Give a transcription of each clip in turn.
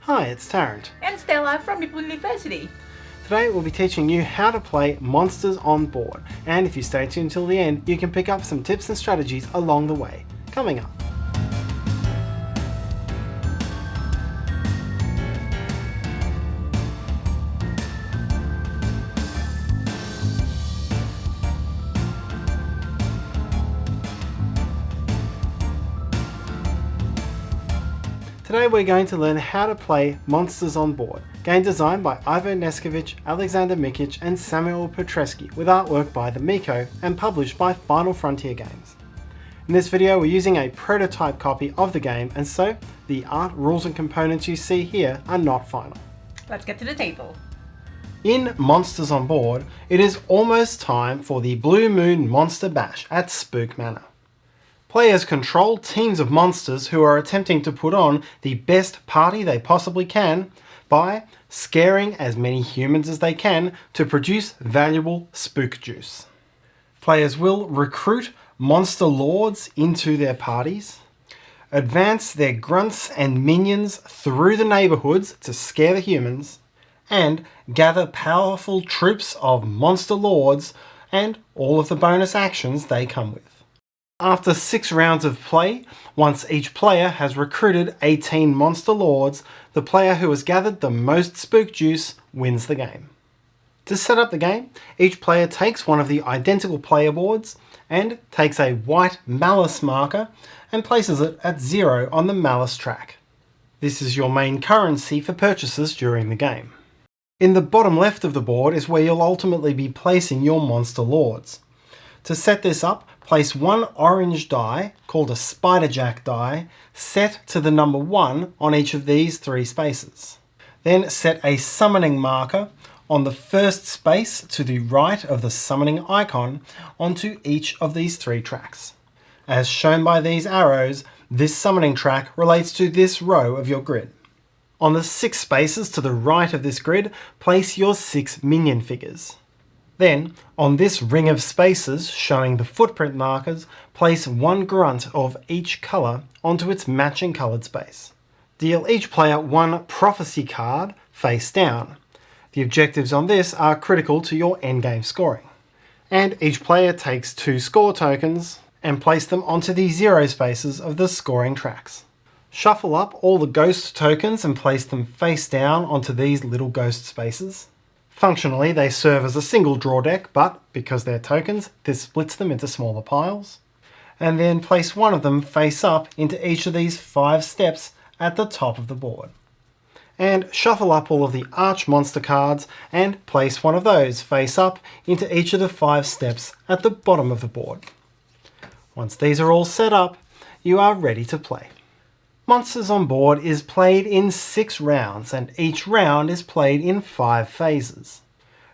Hi, it's Tarrant. And Stella from Meeple University. Today we'll be teaching you how to play monsters on board, and if you stay tuned till the end, you can pick up some tips and strategies along the way. Coming up. Today we're going to learn how to play Monsters on Board, game designed by Ivo Neskovich, Alexander Mikic and Samuel Petreski, with artwork by the Miko and published by Final Frontier Games. In this video we're using a prototype copy of the game, and so the art, rules and components you see here are not final. Let's get to the table. In Monsters on Board, it is almost time for the Blue Moon Monster Bash at Spook Manor. Players control teams of monsters who are attempting to put on the best party they possibly can by scaring as many humans as they can to produce valuable spook juice. Players will recruit monster lords into their parties, advance their grunts and minions through the neighbourhoods to scare the humans, and gather powerful troops of monster lords and all of the bonus actions they come with. After 6 rounds of play, once each player has recruited 18 monster lords, the player who has gathered the most spook juice wins the game. To set up the game, each player takes one of the identical player boards and takes a white malice marker and places it at 0 on the malice track. This is your main currency for purchases during the game. In the bottom left of the board is where you'll ultimately be placing your monster lords. To set this up, place one orange die, called a spiderjack die, set to the number 1 on each of these 3 spaces. Then set a summoning marker on the first space to the right of the summoning icon onto each of these 3 tracks. As shown by these arrows, this summoning track relates to this row of your grid. On the 6 spaces to the right of this grid, place your 6 minion figures. Then, on this ring of spaces showing the footprint markers, place 1 grunt of each colour onto its matching coloured space. Deal each player 1 prophecy card face down. The objectives on this are critical to your endgame scoring. And each player takes 2 score tokens and place them onto the 0 spaces of the scoring tracks. Shuffle up all the ghost tokens and place them face down onto these little ghost spaces. Functionally, they serve as a single draw deck, but because they're tokens, this splits them into smaller piles. And then place one of them face up into each of these 5 steps at the top of the board. And shuffle up all of the Archmonster cards and place one of those face up into each of the 5 steps at the bottom of the board. Once these are all set up, you are ready to play. Monsters on Board is played in 6 rounds, and each round is played in 5 phases.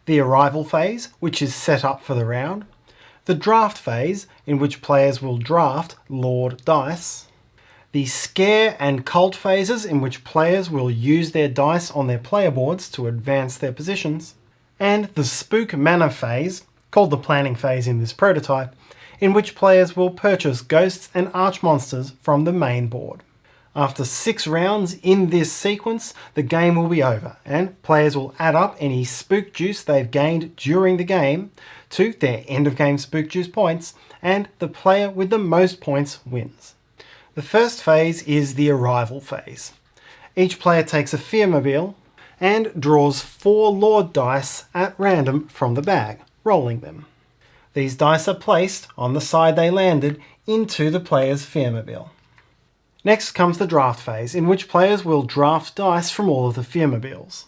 The arrival phase, which is set up for the round. The draft phase, in which players will draft Lord dice. The scare and cult phases, in which players will use their dice on their player boards to advance their positions. And the Spook Manor phase, called the planning phase in this prototype, in which players will purchase ghosts and archmonsters from the main board. After 6 rounds in this sequence, the game will be over, and players will add up any spook juice they've gained during the game to their end of game spook juice points, and the player with the most points wins. The first phase is the arrival phase. Each player takes a fearmobile and draws 4 lord dice at random from the bag, rolling them. These dice are placed on the side they landed into the player's fearmobile. Next comes the draft phase, in which players will draft dice from all of the fearmobiles.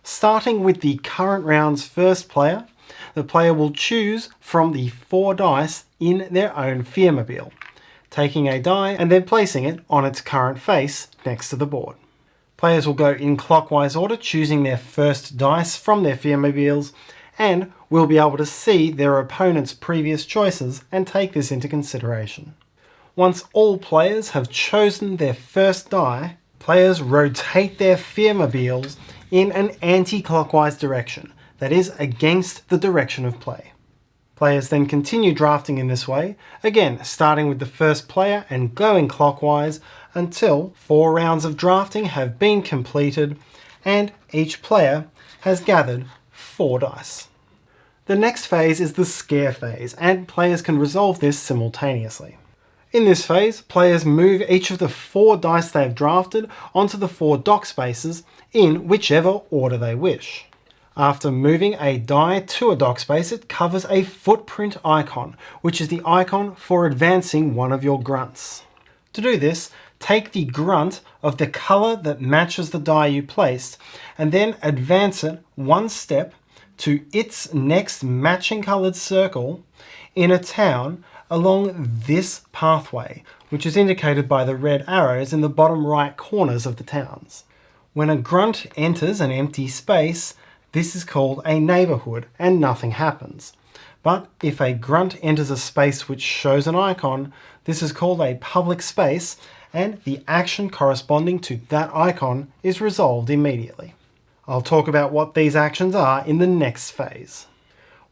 Starting with the current round's first player, the player will choose from the 4 dice in their own fearmobile, taking a die and then placing it on its current face next to the board. Players will go in clockwise order, choosing their first dice from their fearmobiles, and will be able to see their opponent's previous choices and take this into consideration. Once all players have chosen their first die, players rotate their fearmobiles in an anti-clockwise direction, that is, against the direction of play. Players then continue drafting in this way, again starting with the first player and going clockwise until 4 rounds of drafting have been completed and each player has gathered 4 dice. The next phase is the scare phase, and players can resolve this simultaneously. In this phase, players move each of the 4 dice they've drafted onto the 4 dock spaces in whichever order they wish. After moving a die to a dock space, it covers a footprint icon, which is the icon for advancing one of your grunts. To do this, take the grunt of the colour that matches the die you placed, and then advance it 1 step to its next matching coloured circle in a town along this pathway, which is indicated by the red arrows in the bottom right corners of the towns. When a grunt enters an empty space, this is called a neighbourhood and nothing happens. But if a grunt enters a space which shows an icon, this is called a public space, and the action corresponding to that icon is resolved immediately. I'll talk about what these actions are in the next phase.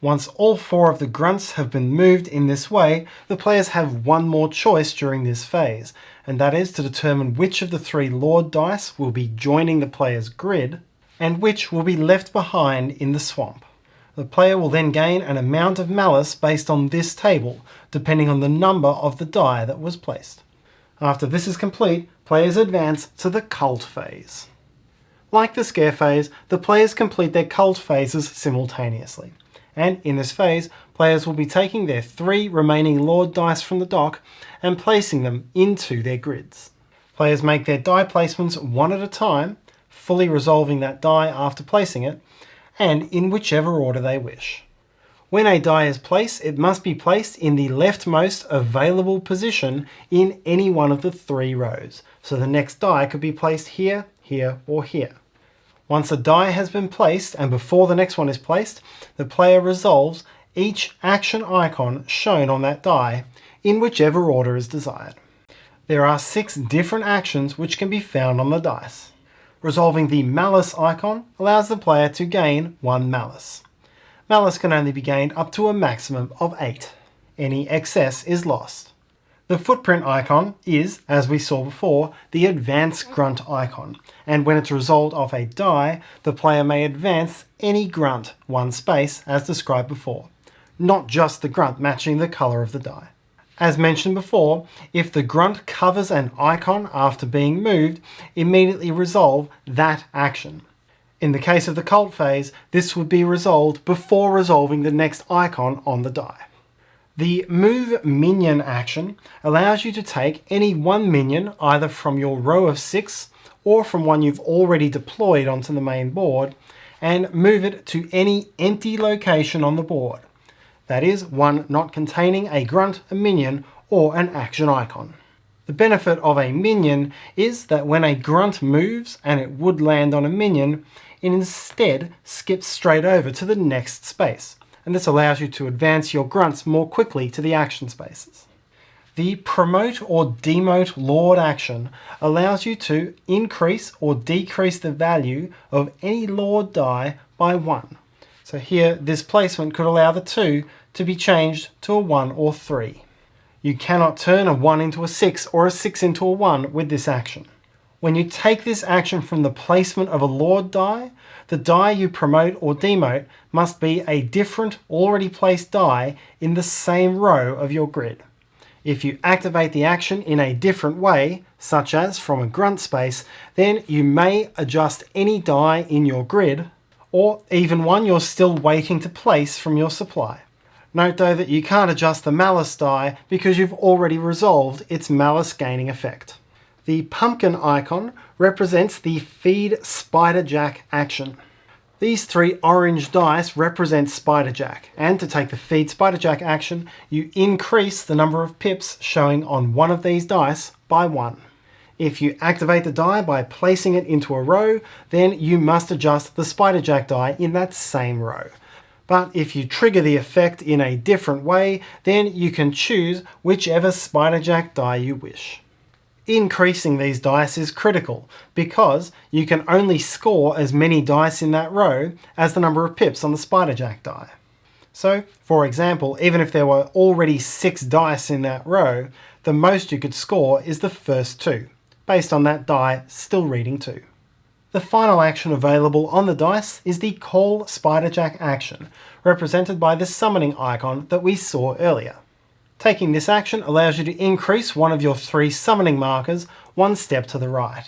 Once all 4 of the grunts have been moved in this way, the players have one more choice during this phase, and that is to determine which of the 3 Lord dice will be joining the player's grid, and which will be left behind in the swamp. The player will then gain an amount of malice based on this table, depending on the number of the die that was placed. After this is complete, players advance to the cult phase. Like the scare phase, the players complete their cult phases simultaneously. And in this phase, players will be taking their 3 remaining Lord dice from the dock and placing them into their grids. Players make their die placements one at a time, fully resolving that die after placing it, and in whichever order they wish. When a die is placed, it must be placed in the leftmost available position in any one of the 3 rows, so the next die could be placed here, here, or here. Once a die has been placed, and before the next one is placed, the player resolves each action icon shown on that die in whichever order is desired. There are 6 different actions which can be found on the dice. Resolving the malice icon allows the player to gain 1 malice. Malice can only be gained up to a maximum of 8. Any excess is lost. The footprint icon is, as we saw before, the advance grunt icon, and when it's resolved off a die, the player may advance any grunt 1 space as described before, not just the grunt matching the colour of the die. As mentioned before, if the grunt covers an icon after being moved, immediately resolve that action. In the case of the cult phase, this would be resolved before resolving the next icon on the die. The move minion action allows you to take any 1 minion either from your row of 6 or from one you've already deployed onto the main board and move it to any empty location on the board. That is, one not containing a grunt, a minion, or an action icon. The benefit of a minion is that when a grunt moves and it would land on a minion, it instead skips straight over to the next space, and this allows you to advance your grunts more quickly to the action spaces. The promote or demote Lord action allows you to increase or decrease the value of any Lord die by 1. So here, this placement could allow the 2 to be changed to a 1 or 3. You cannot turn a 1 into a 6 or a 6 into a 1 with this action. When you take this action from the placement of a Lord die, the die you promote or demote must be a different already placed die in the same row of your grid. If you activate the action in a different way, such as from a grunt space, then you may adjust any die in your grid, or even one you're still waiting to place from your supply. Note though that you can't adjust the malice die because you've already resolved its malice gaining effect. The pumpkin icon represents the Feed Spiderjack action. These 3 orange dice represent Spiderjack, and to take the Feed Spiderjack action, you increase the number of pips showing on one of these dice by 1. If you activate the die by placing it into a row, then you must adjust the Spiderjack die in that same row. But if you trigger the effect in a different way, then you can choose whichever Spiderjack die you wish. Increasing these dice is critical because you can only score as many dice in that row as the number of pips on the Spiderjack die. So, for example, even if there were already 6 dice in that row, the most you could score is the first 2, based on that die still reading 2. The final action available on the dice is the Call Spiderjack action, represented by the summoning icon that we saw earlier. Taking this action allows you to increase one of your 3 summoning markers 1 step to the right.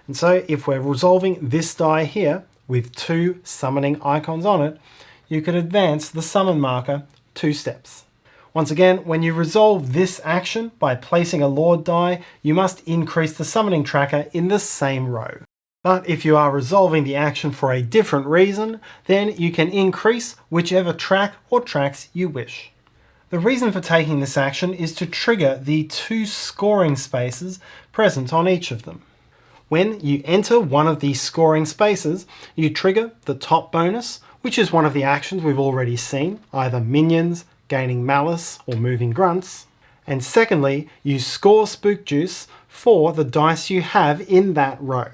And so if we're resolving this die here with 2 summoning icons on it, you could advance the summon marker 2 steps. Once again, when you resolve this action by placing a Lord die, you must increase the summoning tracker in the same row. But if you are resolving the action for a different reason, then you can increase whichever track or tracks you wish. The reason for taking this action is to trigger the 2 scoring spaces present on each of them. When you enter one of these scoring spaces, you trigger the top bonus, which is one of the actions we've already seen, either minions, gaining malice, or moving grunts. And secondly, you score Spook Juice for the dice you have in that row.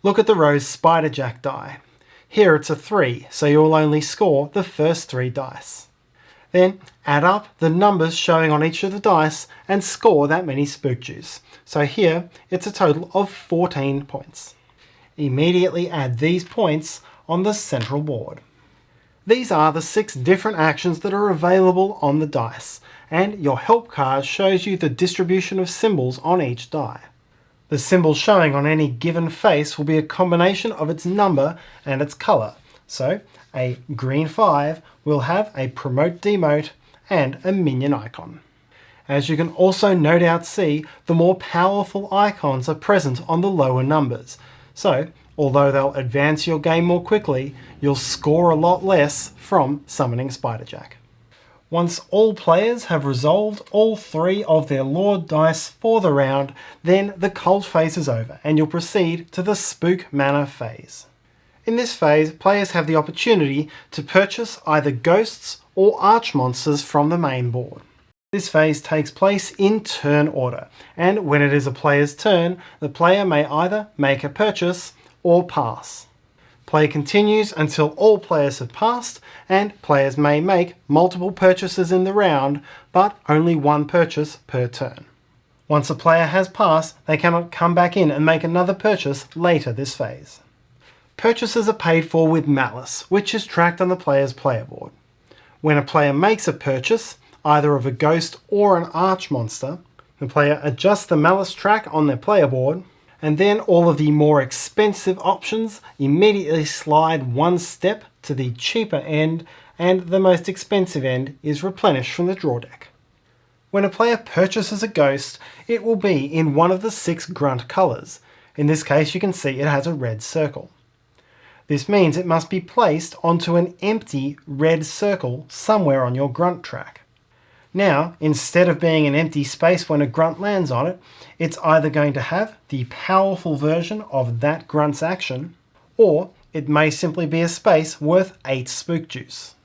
Look at the row's Spiderjack die. Here it's a 3, so you'll only score the first 3 dice. Then add up the numbers showing on each of the dice and score that many Spook Juice. So here it's a total of 14 points. Immediately add these points on the central board. These are the 6 different actions that are available on the dice, and your help card shows you the distribution of symbols on each die. The symbol showing on any given face will be a combination of its number and its colour. So a green 5 will have a promote demote and a minion icon. As you can also no doubt see, the more powerful icons are present on the lower numbers. So although they'll advance your game more quickly, you'll score a lot less from summoning Spiderjack. Once all players have resolved all 3 of their Lord dice for the round, then the cult phase is over and you'll proceed to the Spook Manor phase. In this phase, players have the opportunity to purchase either ghosts or Archmonsters from the main board. This phase takes place in turn order, and when it is a player's turn, the player may either make a purchase or pass. Play continues until all players have passed, and players may make multiple purchases in the round, but only 1 purchase per turn. Once a player has passed, they cannot come back in and make another purchase later this phase. Purchases are paid for with malice, which is tracked on the player's player board. When a player makes a purchase, either of a ghost or an Archmonster, the player adjusts the malice track on their player board, and then all of the more expensive options immediately slide 1 step to the cheaper end, and the most expensive end is replenished from the draw deck. When a player purchases a ghost, it will be in one of the 6 grunt colours. In this case you can see it has a red circle. This means it must be placed onto an empty red circle somewhere on your grunt track. Now, instead of being an empty space when a grunt lands on it, it's either going to have the powerful version of that grunt's action, or it may simply be a space worth 8 Spook Juice.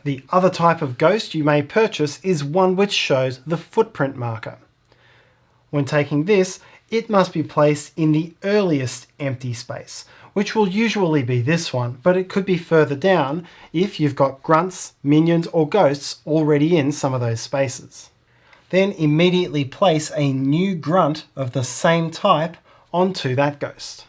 The other type of ghost you may purchase is one which shows the footprint marker. When taking this, it must be placed in the earliest empty space, which will usually be this one, but it could be further down if you've got grunts, minions or ghosts already in some of those spaces. Then immediately place a new grunt of the same type onto that ghost.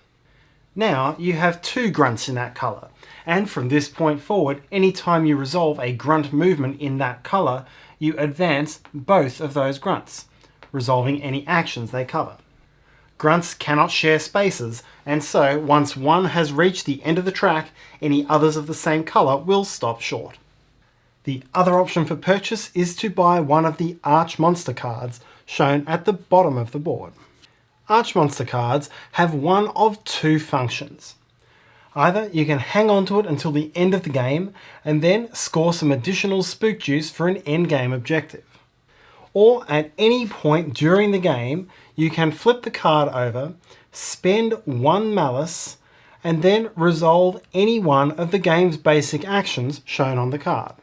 Now you have 2 grunts in that colour, and from this point forward, anytime you resolve a grunt movement in that colour, you advance both of those grunts, resolving any actions they cover. Grunts cannot share spaces, and so once one has reached the end of the track, any others of the same colour will stop short. The other option for purchase is to buy one of the Archmonster cards shown at the bottom of the board. Archmonster cards have one of 2 functions. Either you can hang on to it until the end of the game and then score some additional Spook Juice for an endgame objective. Or at any point during the game, you can flip the card over, spend 1 malice, and then resolve any one of the game's basic actions shown on the card.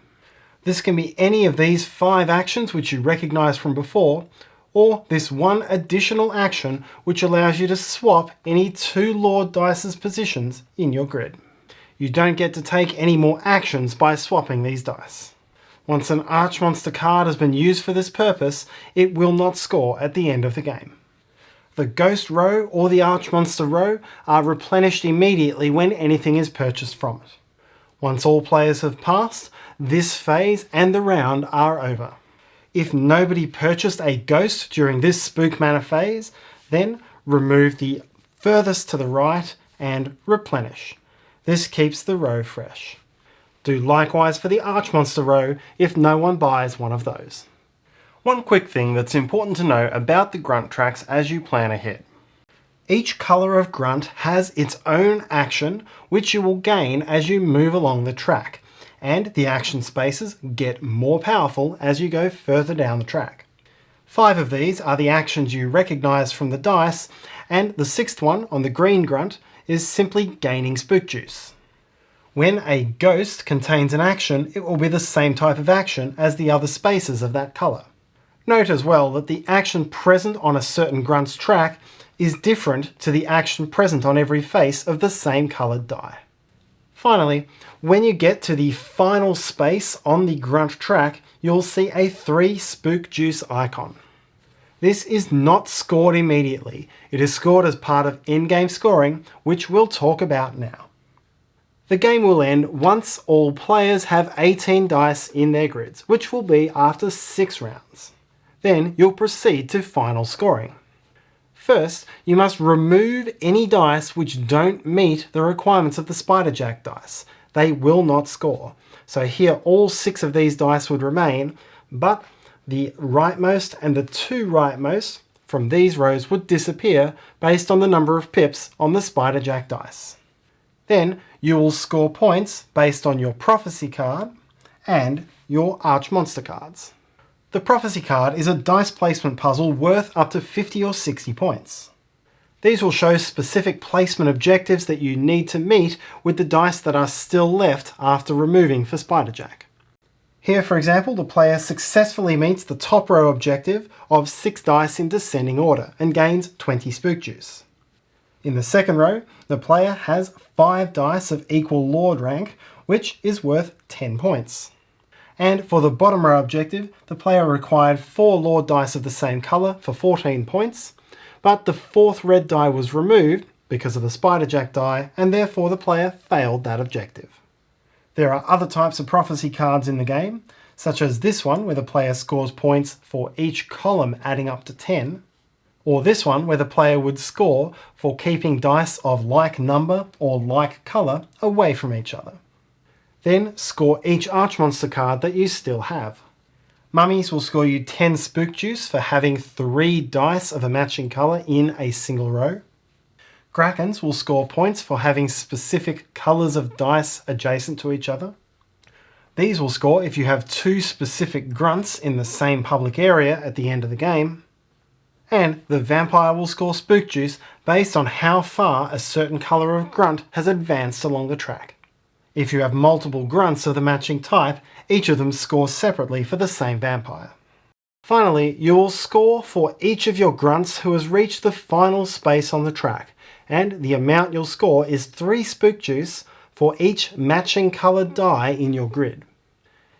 This can be any of these 5 actions which you recognise from before, or this one additional action which allows you to swap any 2 Lord Dice's positions in your grid. You don't get to take any more actions by swapping these dice. Once an Archmonster card has been used for this purpose, it will not score at the end of the game. The Ghost row or the Archmonster row are replenished immediately when anything is purchased from it. Once all players have passed, this phase and the round are over. If nobody purchased a Ghost during this Spook Manor phase, then remove the furthest to the right and replenish. This keeps the row fresh. Do likewise for the Archmonster row if no one buys one of those. One quick thing that's important to know about the Grunt tracks as you plan ahead. Each colour of Grunt has its own action which you will gain as you move along the track, and the action spaces get more powerful as you go further down the track. 5 of these are the actions you recognise from the dice, and the 6th one on the green Grunt is simply gaining Spook Juice. When a Ghost contains an action, it will be the same type of action as the other spaces of that colour. Note as well that the action present on a certain Grunt's track is different to the action present on every face of the same coloured die. Finally, when you get to the final space on the Grunt track, you'll see a 3 Spook Juice icon. This is not scored immediately. It is scored as part of in-game scoring, which we'll talk about now. The game will end once all players have 18 dice in their grids, which will be after 6 rounds. Then you'll proceed to final scoring. First, you must remove any dice which don't meet the requirements of the Spiderjack dice. They will not score. So here all 6 of these dice would remain, but the rightmost and the 2 rightmost from these rows would disappear based on the number of pips on the Spiderjack dice. Then you will score points based on your Prophecy card and your Archmonster cards. The Prophecy card is a dice placement puzzle worth up to 50 or 60 points. These will show specific placement objectives that you need to meet with the dice that are still left after removing for Spiderjack. Here, for example, the player successfully meets the top row objective of 6 dice in descending order and gains 20 Spook Juice. In the second row, the player has 5 dice of equal Lord rank, which is worth 10 points. And for the bottom row objective, the player required 4 Lord dice of the same colour for 14 points, but the 4th red die was removed because of the Spiderjack die, and therefore the player failed that objective. There are other types of Prophecy cards in the game, such as this one where the player scores points for each column adding up to 10, or this one where the player would score for keeping dice of like number or like colour away from each other. Then score each Archmonster card that you still have. Mummies will score you 10 Spook Juice for having 3 dice of a matching colour in a single row. Krakens will score points for having specific colours of dice adjacent to each other. These will score if you have 2 specific Grunts in the same public area at the end of the game. And the Vampire will score Spook Juice based on how far a certain colour of Grunt has advanced along the track. If you have multiple Grunts of the matching type, each of them scores separately for the same Vampire. Finally, you will score for each of your Grunts who has reached the final space on the track, and the amount you'll score is 3 Spook Juice for each matching coloured die in your grid.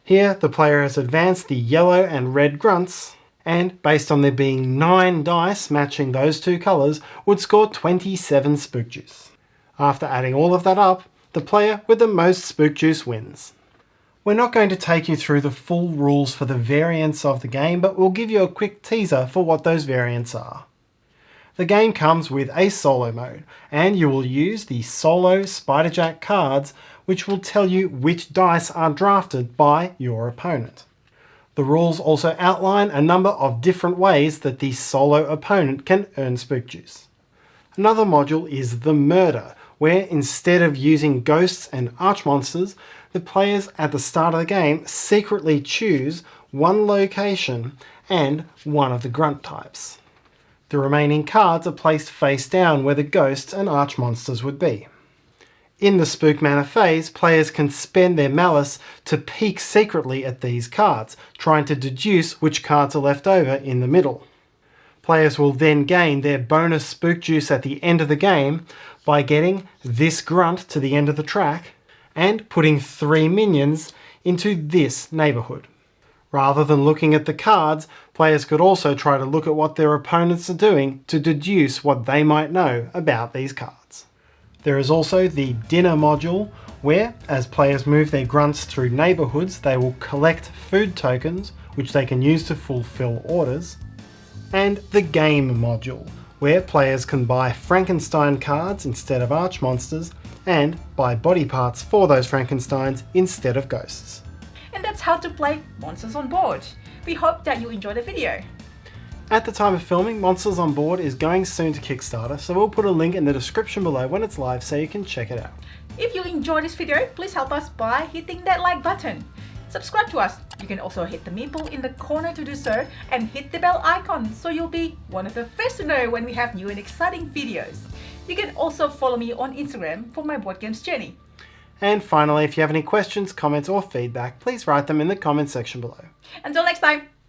Here, the player has advanced the yellow and red Grunts, and based on there being 9 dice matching those 2 colours, would score 27 Spook Juice. After adding all of that up, the player with the most Spook Juice wins. We're not going to take you through the full rules for the variants of the game, but we'll give you a quick teaser for what those variants are. The game comes with a solo mode, and you will use the solo Spiderjack cards, which will tell you which dice are drafted by your opponent. The rules also outline a number of different ways that the solo opponent can earn Spook Juice. Another module is the Murder, where instead of using Ghosts and Archmonsters, the players at the start of the game secretly choose one location and one of the Grunt types. The remaining cards are placed face down where the Ghosts and Archmonsters would be. In the Spook Manor phase, players can spend their malice to peek secretly at these cards, trying to deduce which cards are left over in the middle. Players will then gain their bonus Spook Juice at the end of the game by getting this Grunt to the end of the track and putting 3 minions into this neighbourhood. Rather than looking at the cards, players could also try to look at what their opponents are doing to deduce what they might know about these cards. There is also the dinner module, where, as players move their grunts through neighbourhoods, they will collect food tokens, which they can use to fulfill orders, and the game module, where players can buy Frankenstein cards instead of Archmonsters, and buy body parts for those Frankensteins instead of ghosts. And that's how to play Monsters on Board. We hope that you enjoyed the video. At the time of filming, Monsters on Board is going soon to Kickstarter, so we'll put a link in the description below when it's live so you can check it out. If you enjoyed this video, please help us by hitting that like button. Subscribe to us. You can also hit the Meeple in the corner to do so, and hit the bell icon so you'll be one of the first to know when we have new and exciting videos. You can also follow me on Instagram for my board games journey. And finally, if you have any questions, comments or feedback, please write them in the comments section below. Until next time!